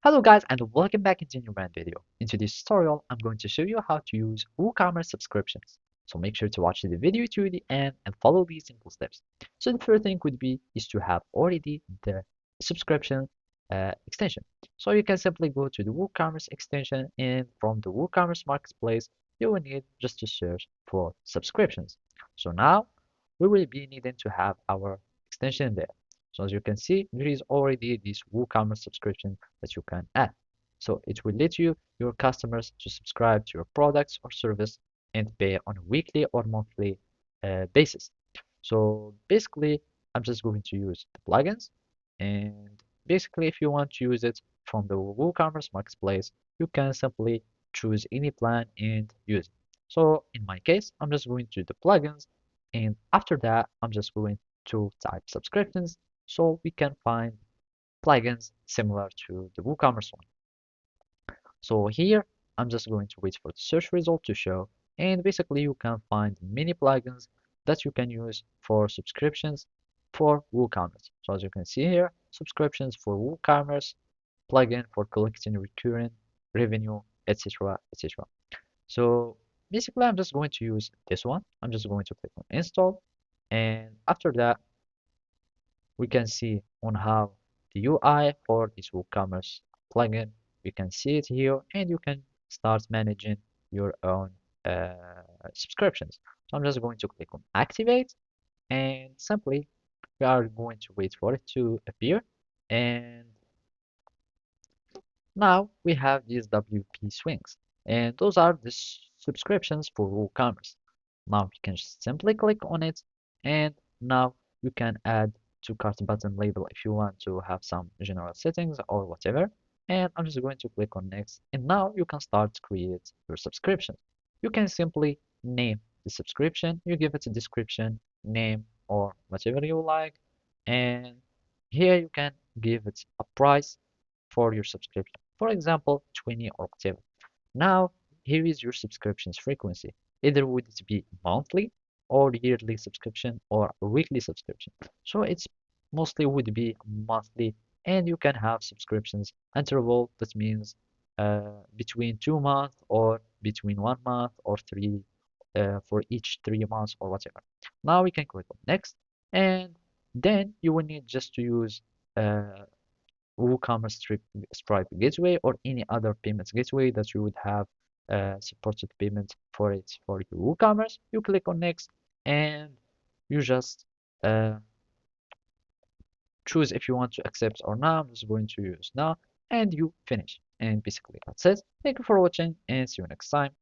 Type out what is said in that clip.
Hello guys and welcome back into a new brand video. In today's tutorial, I'm going to show you how to use WooCommerce subscriptions. So make sure to watch the video to the end and follow these simple steps. So the first thing would be is to have already the subscription extension. So you can simply go to the WooCommerce extension and from the WooCommerce marketplace, you will need just to search for subscriptions. So now we will be needing to have our extension there. So as you can see, there is already this WooCommerce subscription that you can add. So it will let your customers to subscribe to your products or service and pay on a weekly or monthly basis. So basically, I'm just going to use the plugins. And basically, if you want to use it from the WooCommerce marketplace, you can simply choose any plan and use it. So in my case, I'm just going to the plugins. And after that, I'm just going to type subscriptions so we can find plugins similar to the WooCommerce one. So here, I'm just going to wait for the search result to show, and basically you can find many plugins that you can use for subscriptions for WooCommerce. So as you can see here, subscriptions for WooCommerce, plugin for collecting recurring revenue, etc., etc. So basically, I'm just going to use this one. I'm just going to click on install, and after that, we can see on how the UI for this WooCommerce plugin. You can see it here and you can start managing your own subscriptions. So I'm just going to click on activate and simply we are going to wait for it to appear. And now we have these WP swings and those are the subscriptions for WooCommerce. Now you can simply click on it and now you can add to cart button label if you want to have some general settings or whatever. And I'm just going to click on next and now you can start to create your subscription. You can simply name the subscription, you give it a description, name or whatever you like, and here you can give it a price for your subscription. For example, 20 or whatever. Now, here is your subscriptions frequency. Either would it be monthly or yearly subscription or weekly subscription. So it's mostly would be monthly and you can have subscriptions interval that means between 2 months or between 1 month or three for each 3 months or whatever. Now we can click on next and then you will need just to use uh, WooCommerce Stripe gateway or any other payments gateway that you would have supported payment for it for your WooCommerce. You click on next and you just uh, choose if you want to accept or not. I'm just going to use now and you finish. And basically that's it. Thank you for watching and see you next time.